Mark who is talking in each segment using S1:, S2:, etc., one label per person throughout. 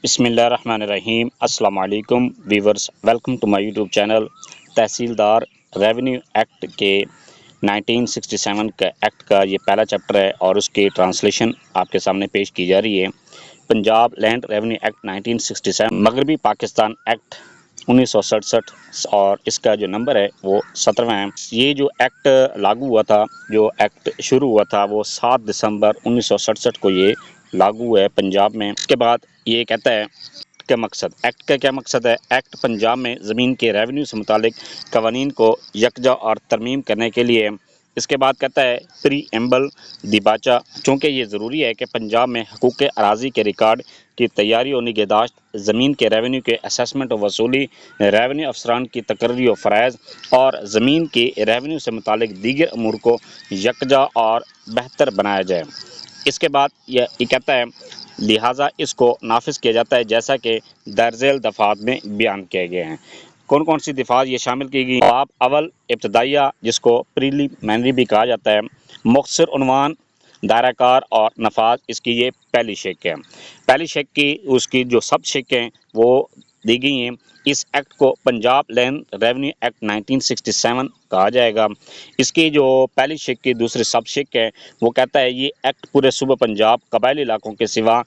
S1: بسم اللہ الرحمن الرحیم۔ السلام علیکم viewers, welcome to my YouTube channel. تحصیلدار ریونیو ایکٹ کے 1967 کا ایکٹ کا یہ پہلا چیپٹر ہے اور اس کی ٹرانسلیشن آپ کے سامنے پیش کی جا رہی ہے۔ پنجاب لینڈ ریونیو ایکٹ 1967 مغربی پاکستان ایکٹ 1967 اور اس کا جو نمبر ہے وہ 17واں ہے۔ یہ جو ایکٹ لاگو ہوا تھا، جو ایکٹ شروع ہوا تھا وہ 7 دسمبر 1967 کو یہ لاگو ہوا ہے پنجاب میں۔ اس کے بعد یہ کہتا ہے کا مقصد، ایکٹ کا کیا مقصد ہے؟ ایکٹ پنجاب میں زمین کے ریونیو سے متعلق قوانین کو یکجا اور ترمیم کرنے کے لیے۔ اس کے بعد کہتا ہے پری ایمبل دیباچہ، چونکہ یہ ضروری ہے کہ پنجاب میں حقوق اراضی کے ریکارڈ کی تیاری و نگہداشت، زمین کے ریونیو کے اسیسمنٹ و وصولی، ریونیو افسران کی تقرری و فرائض اور زمین کے ریونیو سے متعلق دیگر امور کو یکجا اور بہتر بنایا جائے۔ اس کے بعد یہ کہتا ہے لہٰذا اس کو نافذ کیا جاتا ہے جیسا کہ درج ذیل دفعات میں بیان کیے گئے ہیں۔ کون کون سی دفعات یہ شامل کی گئی؟ باب اول ابتدائیہ، جس کو پریلیمنری بھی کہا جاتا ہے، مختصر عنوان، دائرہ کار اور نفاذ، اس کی یہ پہلی شق ہے۔ پہلی شق کی اس کی جو سب شق ہیں وہ دی گئی ہیں۔ اس ایکٹ کو پنجاب لینڈ ریونیو ایکٹ 1967 کہا جائے گا۔ اس کی جو پہلی شق کی دوسری سب شق ہے وہ کہتا ہے یہ ایکٹ پورے صوبہ پنجاب قبائلی علاقوں کے سوا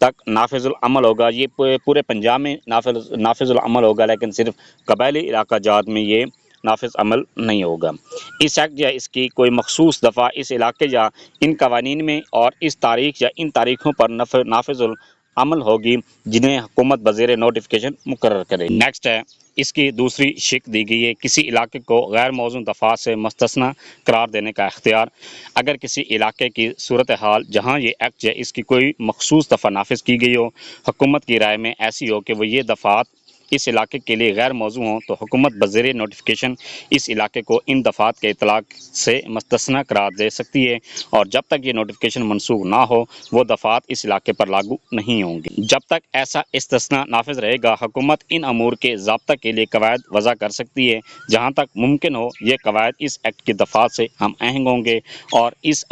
S1: تک نافذ العمل ہوگا۔ یہ پورے پنجاب میں نافذ العمل ہوگا، لیکن صرف قبائلی علاقہ جات میں یہ نافذ عمل نہیں ہوگا۔ اس ایکٹ یا اس کی کوئی مخصوص دفعہ اس علاقے یا ان قوانین میں اور اس تاریخ یا ان تاریخوں پر نافذ العمل ہوگی جنہیں حکومت بذریعہ نوٹیفیکیشن مقرر کرے۔ نیکسٹ ہے اس کی دوسری شق دی گئی ہے کسی علاقے کو غیر موزوں دفعات سے مستثنی قرار دینے کا اختیار۔ اگر کسی علاقے کی صورتحال جہاں یہ ایکٹ یا اس کی کوئی مخصوص دفعہ نافذ کی گئی ہو، حکومت کی رائے میں ایسی ہو کہ وہ یہ دفعات اس علاقے کے لیے غیر موزوں ہوں، تو حکومت بذریعہ نوٹیفیکیشن اس علاقے کو ان دفعات کے اطلاق سے مستثنی قرار دے سکتی ہے، اور جب تک یہ نوٹیفیکیشن منسوخ نہ ہو وہ دفعات اس علاقے پر لاگو نہیں ہوں گی۔ جب تک ایسا استثناء نافذ رہے گا، حکومت ان امور کے ضابطہ کے لیے قواعد وضع کر سکتی ہے۔ جہاں تک ممکن ہو یہ قواعد اس ایکٹ کی دفعات سے ہم آہنگ ہوں گے اور اس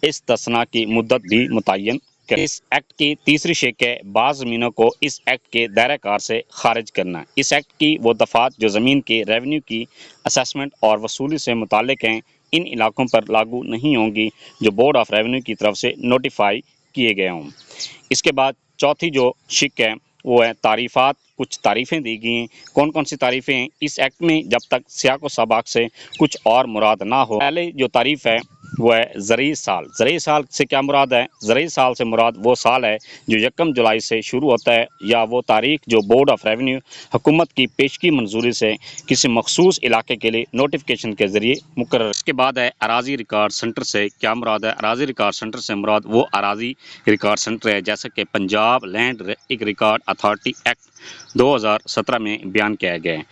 S1: استثناء کی مدت بھی متعین کریں۔ اس ایکٹ کی تیسری شق ہے بعض زمینوں کو اس ایکٹ کے دائرہ کار سے خارج کرنا۔ اس ایکٹ کی وہ دفعات جو زمین کے ریونیو کی اسیسمنٹ اور وصولی سے متعلق ہیں ان علاقوں پر لاگو نہیں ہوں گی جو بورڈ آف ریونیو کی طرف سے نوٹیفائی کیے گئے ہوں۔ اس کے بعد چوتھی جو شق ہے وہ ہے تعریفات۔ کچھ تعریفیں دی گئی ہیں۔ کون کون سی تعریفیں ہیں اس ایکٹ میں؟ جب تک سیاق و سباق سے کچھ اور مراد نہ ہو۔ پہلے جو تعریف ہے وہ ہے زرعی سال۔ زرعی سال سے کیا مراد ہے؟ زرعی سال سے مراد وہ سال ہے جو 1 جولائی سے شروع ہوتا ہے یا وہ تاریخ جو بورڈ آف ریونیو حکومت کی پیشگی منظوری سے کسی مخصوص علاقے کے لیے نوٹیفیکیشن کے ذریعے مقرر۔ اس کے بعد ہے اراضی ریکارڈ سینٹر سے کیا مراد ہے؟ اراضی ریکارڈ سینٹر سے مراد وہ اراضی ریکارڈ سینٹر ہے جیسا کہ Punjab land record authority act 2017 میں بیان کیا گیا ہے۔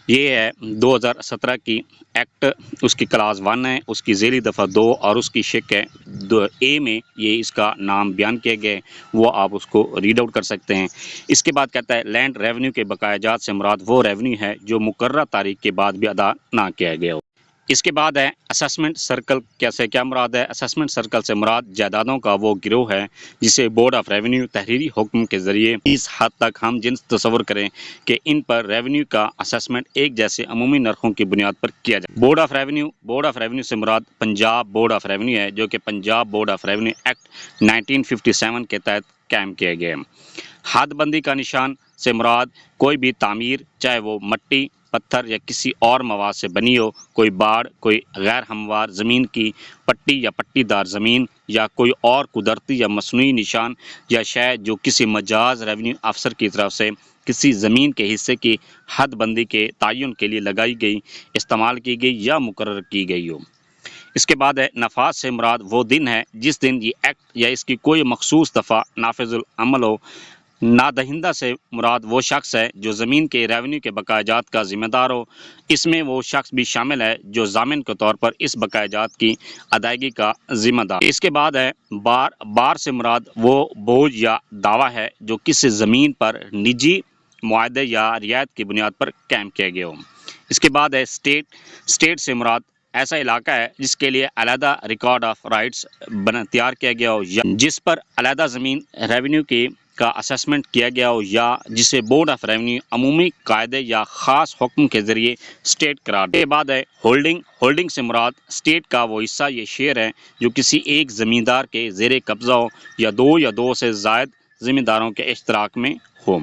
S1: یہ ہے 2017 کی ایکٹ، اس کی کلاس 1 ہے، اس کی ذیلی دفعہ 2 اور اس کی شق ہے اے میں یہ اس کا نام بیان کیا گیا ہے، وہ آپ اس کو ریڈ آؤٹ کر سکتے ہیں۔ اس کے بعد کہتا ہے لینڈ ریونیو کے بقایا جات سے مراد وہ ریونیو ہے جو مقررہ تاریخ کے بعد بھی ادا نہ کیا گیا ہو۔ اس کے بعد ہے اسیسمنٹ سرکل سے کیا مراد ہے؟ اسیسمنٹ سرکل سے مراد جائیدادوں کا وہ گروہ ہے جسے بورڈ آف ریونیو تحریری حکم کے ذریعے اس حد تک ہم جنس تصور کریں کہ ان پر ریونیو کا اسیسمنٹ ایک جیسے عمومی نرخوں کی بنیاد پر کیا جائے۔ بورڈ آف ریونیو سے مراد پنجاب بورڈ آف ریونیو ہے جو کہ Punjab board of revenue act 1957 کے تحت قائم کیا گیا ہے۔ حد بندی کا نشان سے مراد کوئی بھی تعمیر، چاہے وہ مٹی، پتھر یا کسی اور مواد سے بنی ہو، کوئی باڑ، کوئی غیر ہموار زمین کی پٹی یا پٹی دار زمین، یا کوئی اور قدرتی یا مصنوعی نشان یا شے جو کسی مجاز ریونیو افسر کی طرف سے کسی زمین کے حصے کی حد بندی کے تعین کے لیے لگائی گئی، استعمال کی گئی یا مقرر کی گئی ہو۔ اس کے بعد ہے نفاذ سے مراد وہ دن ہے جس دن یہ ایکٹ یا اس کی کوئی مخصوص دفعہ نافذ العمل ہو۔ نادہندہ سے مراد وہ شخص ہے جو زمین کے ریونیو کے بقایا جات کا ذمہ دار ہو۔ اس میں وہ شخص بھی شامل ہے جو ضامن کے طور پر اس بقایا جات کی ادائیگی کا ذمہ دار۔ اس کے بعد ہے بار سے مراد وہ بوجھ یا دعویٰ ہے جو کسی زمین پر نجی معاہدے یا رعایت کی بنیاد پر قائم کیا گیا ہو۔ اس کے بعد ہے اسٹیٹ سے مراد ایسا علاقہ ہے جس کے لیے علیحدہ ریکارڈ آف رائٹس تیار کیا گیا ہو یا جس پر علیحدہ زمین ریونیو کی کا اسسمنٹ کیا گیا ہو یا جسے بورڈ آف ریونیو عمومی قاعدے یا خاص حکم کے ذریعے اسٹیٹ قرار دے۔ اس کے بعد ہے ہولڈنگ سے مراد اسٹیٹ کا وہ حصہ یا شیئر ہے جو کسی ایک زمیندار کے زیر قبضہ ہو یا دو سے زائد زمینداروں کے اشتراک میں ہو۔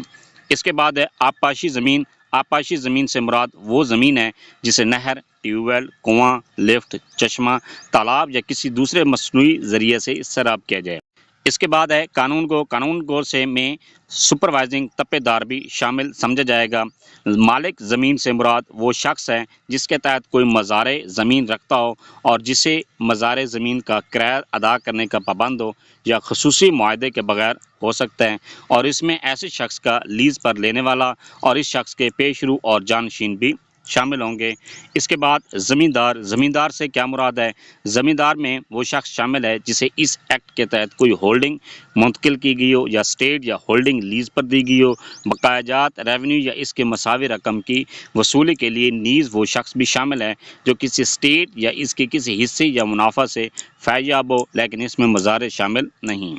S1: اس کے بعد ہے آبپاشی زمین۔ آبپاشی زمین سے مراد وہ زمین ہے جسے نہر، ٹیوب ویل، کنواں، لفٹ، چشمہ، تالاب یا کسی دوسرے مصنوعی ذریعے سے سیراب کیا جائے۔ اس کے بعد ہے قانون گو۔ قانون گو سے میں سپروائزنگ تپے دار بھی شامل سمجھا جائے گا۔ مالک زمین سے مراد وہ شخص ہے جس کے تحت کوئی مزارع زمین رکھتا ہو اور جسے مزارع زمین کا کرایہ ادا کرنے کا پابند ہو یا خصوصی معاہدے کے بغیر ہو سکتا ہے، اور اس میں ایسے شخص کا لیز پر لینے والا اور اس شخص کے پیش رو اور جانشین بھی شامل ہوں گے۔ اس کے بعد زمیندار۔ زمیندار سے کیا مراد ہے؟ زمیندار میں وہ شخص شامل ہے جسے اس ایکٹ کے تحت کوئی ہولڈنگ منتقل کی گئی ہو یا اسٹیٹ یا ہولڈنگ لیز پر دی گئی ہو، بقایا جات، ریونیو یا اس کے مساوی رقم کی وصولی کے لیے نیز وہ شخص بھی شامل ہے جو کسی اسٹیٹ یا اس کے کسی حصے یا منافع سے فیض یاب ہو، لیکن اس میں مزارع شامل نہیں۔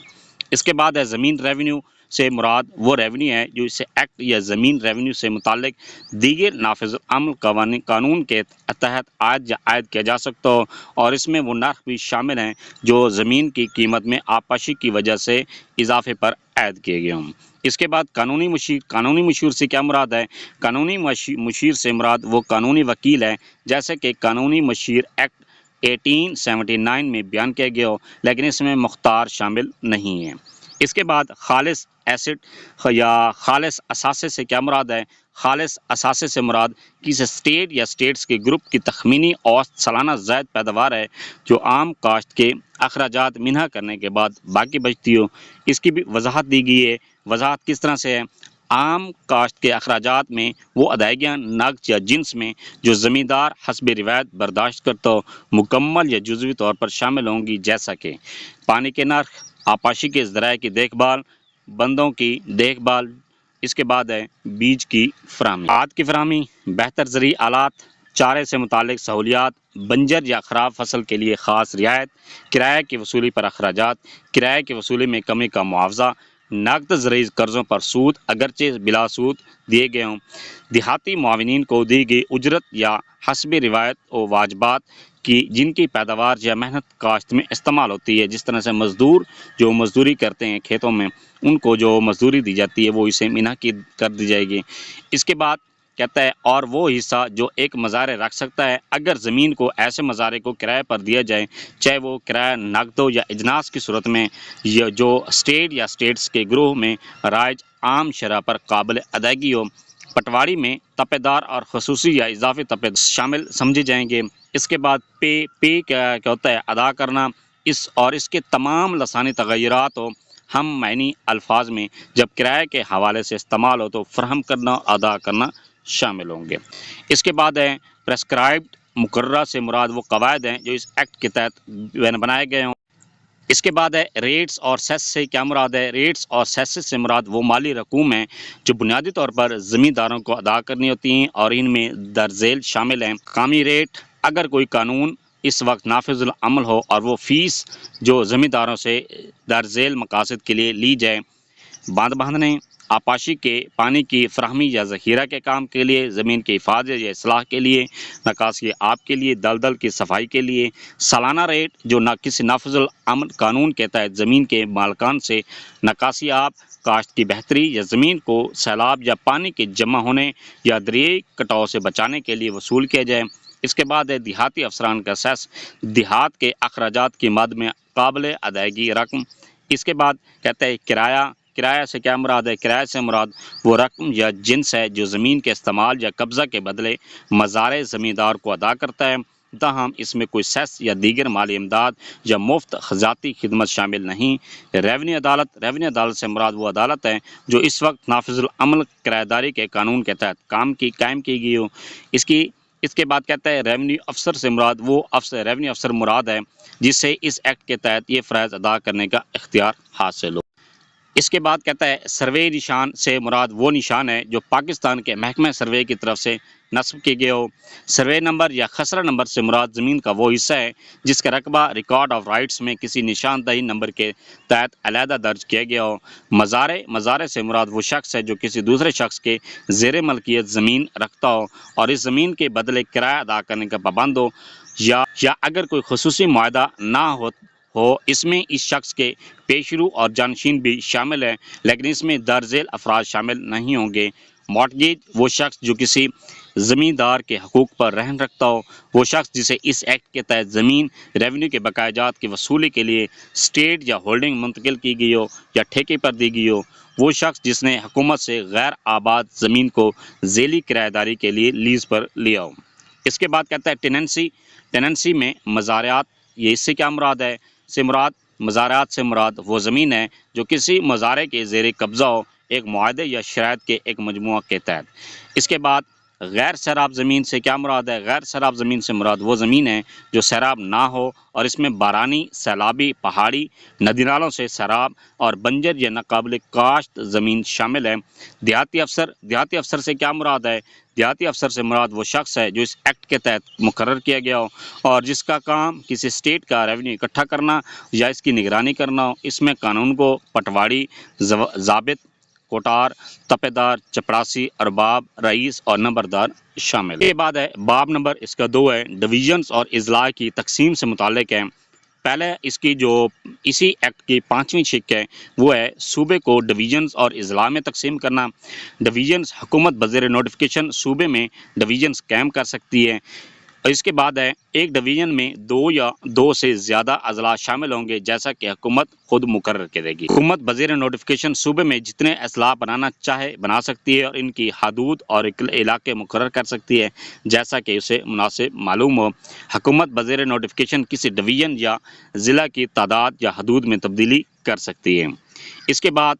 S1: اس کے بعد ہے زمین۔ ریونیو سے مراد وہ ریونیو ہے جو اسے ایکٹ یا زمین ریونیو سے متعلق دیگر نافذ العمل قانون کے تحت عائد کیا جا سکتا ہو، اور اس میں وہ نرخ بھی شامل ہیں جو زمین کی قیمت میں آبپاشی کی وجہ سے اضافے پر عائد کیے گئے ہوں۔ اس کے بعد قانونی مشیر۔ قانونی مشیر سے کیا مراد ہے؟ قانونی مشیر سے مراد وہ قانونی وکیل ہے جیسے کہ قانونی مشیر ایکٹ 1879 میں بیان کیا گیا ہو، لیکن اس میں مختار شامل نہیں ہے۔ اس کے بعد خالص ایسٹ یا خالص اثاثے سے کیا مراد ہے؟ خالص اثاثے سے مراد کسی اسٹیٹ یا اسٹیٹس کے گروپ کی تخمینی اوسط سالانہ زائد پیداوار ہے جو عام کاشت کے اخراجات منہا کرنے کے بعد باقی بچتی ہو۔ اس کی بھی وضاحت دی گئی ہے۔ وضاحت کس طرح سے ہے؟ عام کاشت کے اخراجات میں وہ ادائیگیاں نقد یا جنس میں جو زمیندار حسب روایت برداشت کرتا ہو مکمل یا جزوی طور پر شامل ہوں گی، جیسا کہ پانی کے نرخ، آبپاشی کے ذرائع کی دیکھ بھال، بندوں کی دیکھ بھال۔ اس کے بعد ہے بیج کی فراہمی، کھاد کی فراہمی، بہتر زرعی آلات، چارے سے متعلق سہولیات، بنجر یا خراب فصل کے لیے خاص رعایت، کرایہ کی وصولی پر اخراجات، کرایہ کی وصولی میں کمی کا معاوضہ، نقد زرعی قرضوں پر سود اگرچہ بلا سود دیے گئے ہوں، دیہاتی معاونین کو دی گئی اجرت یا حسب روایت و واجبات کی جن کی پیداوار یا محنت کاشت میں استعمال ہوتی ہے، جس طرح سے مزدور جو مزدوری کرتے ہیں کھیتوں میں ان کو جو مزدوری دی جاتی ہے وہ اسے منعقد کر دی جائے گی۔ اس کے بعد کہتا ہے اور وہ حصہ جو ایک مزارع رکھ سکتا ہے اگر زمین کو ایسے مزارع کو کرائے پر دیا جائے، چاہے وہ کرایہ نقد ہو یا اجناس کی صورت میں، یا جو اسٹیٹ یا اسٹیٹس کے گروہ میں رائج عام شرح پر قابل ادائیگی ہو۔ پٹواری میں تپے دار اور خصوصی یا اضافی تپے شامل سمجھے جائیں گے۔ اس کے بعد پے کیا ہوتا ہے؟ ادا کرنا۔ اس کے تمام لسانی تغیرات ہو ہم معنی الفاظ میں جب کرائے کے حوالے سے استعمال ہو تو فراہم کرنا، ادا کرنا شامل ہوں گے۔ اس کے بعد ہے پریسکرائبڈ۔ مقررہ سے مراد وہ قواعد ہیں جو اس ایکٹ کے تحت بنائے گئے ہوں۔ اس کے بعد ہے ریٹس اور سیس سے کیا مراد ہے؟ ریٹس اور سیس سے مراد وہ مالی رقوم ہیں جو بنیادی طور پر زمینداروں کو ادا کرنی ہوتی ہیں اور ان میں درذیل شامل ہیں۔ مقامی ریٹ، اگر کوئی قانون اس وقت نافذ العمل ہو اور وہ فیس جو زمینداروں سے درذیل مقاصد کے لیے لی جائے، باندھ باندھنے، آبپاشی کے پانی کی فراہمی یا ذخیرہ کے کام کے لیے، زمین کی حفاظت یا اصلاح کے لیے، نکاسی آب کے لیے، دلدل کی صفائی کے لیے، سالانہ ریٹ جو کسی نافذ العمل قانون کے تحت زمین کے مالکان سے نکاسی آب، کاشت کی بہتری یا زمین کو سیلاب یا پانی کے جمع ہونے یا دریائی کٹاؤ سے بچانے کے لیے وصول کیا جائے۔ اس کے بعد ہے دیہاتی افسران کا سیس، دیہات کے اخراجات کی مد میں قابل ادائیگی رقم۔ اس کے بعد کہتا ہے کرایہ۔ کرایہ سے کیا مراد ہے؟ کرایہ سے مراد وہ رقم یا جنس ہے جو زمین کے استعمال یا قبضہ کے بدلے مزارع زمیندار کو ادا کرتا ہے، تاہم اس میں کوئی سیس یا دیگر مالی امداد یا مفت ذاتی خدمت شامل نہیں۔ ریونیو عدالت۔ ریونیو عدالت سے مراد وہ عدالت ہے جو اس وقت نافذ العمل کرایہ داری کے قانون کے تحت قائم کی گئی ہو۔ اس کے بعد کہتا ہے ریونیو افسر سے مراد وہ ریونیو افسر مراد ہے جس سے اس ایکٹ کے تحت یہ فرائض ادا کرنے کا اختیار حاصل ہو۔ اس کے بعد کہتا ہے سروے نشان سے مراد وہ نشان ہے جو پاکستان کے محکمہ سروے کی طرف سے نصب کیے گئے ہو۔ سروے نمبر یا خسرہ نمبر سے مراد زمین کا وہ حصہ ہے جس کا رقبہ ریکارڈ آف رائٹس میں کسی نشاندہی نمبر کے تحت علیحدہ درج کیا گیا ہو۔ مزارع سے مراد وہ شخص ہے جو کسی دوسرے شخص کے زیر ملکیت زمین رکھتا ہو اور اس زمین کے بدلے کرایہ ادا کرنے کا پابند ہو، یا اگر کوئی خصوصی معاہدہ نہ ہو اس میں اس شخص کے پیشرو اور جانشین بھی شامل ہیں، لیکن اس میں درج ذیل افراد شامل نہیں ہوں گے۔ مارٹگیج وہ شخص جو کسی زمیندار کے حقوق پر رہن رکھتا ہو، وہ شخص جسے اس ایکٹ کے تحت زمین ریونیو کے بقایا جات کی وصولی کے لیے اسٹیٹ یا ہولڈنگ منتقل کی گئی ہو یا ٹھیکے پر دی گئی ہو، وہ شخص جس نے حکومت سے غیر آباد زمین کو ذیلی کرایہ داری کے لیے لیز پر لیا ہو۔ اس کے بعد کہتا ہے ٹیننسی میں مزارعات، یہ اس سے کیا مراد ہے؟ مزارعات سے مراد وہ زمین ہے جو کسی مزارع کے زیر قبضہ ہو ایک معاہدے یا شرائط کے ایک مجموعہ کے تحت۔ اس کے بعد غیر سیراب زمین سے کیا مراد ہے؟ غیر سیراب زمین سے مراد وہ زمین ہے جو سیراب نہ ہو اور اس میں بارانی، سیلابی، پہاڑی، ندی نالوں سے سیراب اور بنجر یا ناقابل کاشت زمین شامل ہے۔ دیہاتی افسر سے کیا مراد ہے؟ دیہاتی افسر سے مراد وہ شخص ہے جو اس ایکٹ کے تحت مقرر کیا گیا ہو اور جس کا کام کسی اسٹیٹ کا ریونیو اکٹھا کرنا یا اس کی نگرانی کرنا ہو۔ اس میں قانون کو پٹواری، ضابط، کوٹار، تپیدار، چپڑاسی، ارباب، رئیس اور نمبردار شامل ہے۔ یہ بعد ہے باب نمبر اس کا 2 ہے، ڈویژنز اور اضلاع کی تقسیم سے متعلق ہے۔ پہلے اس کی جو اسی ایکٹ کی 5ویں شق ہے وہ ہے صوبے کو ڈویژنز اور اضلاع میں تقسیم کرنا۔ ڈویژنز حکومت بزیر نوٹیفکیشن صوبے میں ڈویژنز قائم کر سکتی ہے۔ اور اس کے بعد ہے ایک ڈویژن میں 2 یا 2 سے زیادہ اضلاع شامل ہوں گے جیسا کہ حکومت خود مقرر کرے گی۔ حکومت بزیر نوٹیفکیشن صوبے میں جتنے اضلاع بنانا چاہے بنا سکتی ہے اور ان کی حدود اور علاقے مقرر کر سکتی ہے جیسا کہ اسے مناسب معلوم ہو۔ حکومت بزیر نوٹیفکیشن کسی ڈویژن یا ضلع کی تعداد یا حدود میں تبدیلی کر سکتی ہے۔ اس کے بعد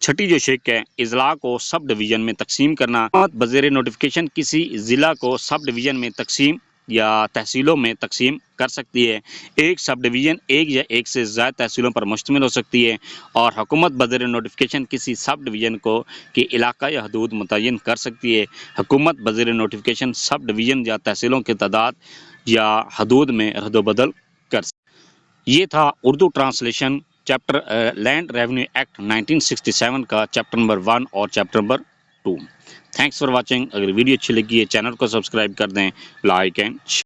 S1: چھٹی جو شق ہے اضلاع کو سب ڈویژن میں تقسیم کرنا۔ حکومت بزیر نوٹیفکیشن کسی ضلع کو سب ڈویژن میں تقسیم یا تحصیلوں میں تقسیم کر سکتی ہے۔ ایک سب ڈویژن ایک یا ایک سے زائد تحصیلوں پر مشتمل ہو سکتی ہے اور حکومت بزیر نوٹیفکیشن کسی سب ڈویژن کو کے علاقہ یا حدود متعین کر سکتی ہے۔ حکومت بزیر نوٹیفکیشن سب ڈویژن یا تحصیلوں کی تعداد یا حدود میں رد و بدل کر سکتی ہے۔ یہ تھا Urdu translation chapter land revenue act 1967 کا چیپٹر نمبر 1 اور chapter number 2۔ Thanks for watching. اگر ویڈیو اچھی لگی ہے چینل کو سبسکرائب کر دیں، لائک اینڈ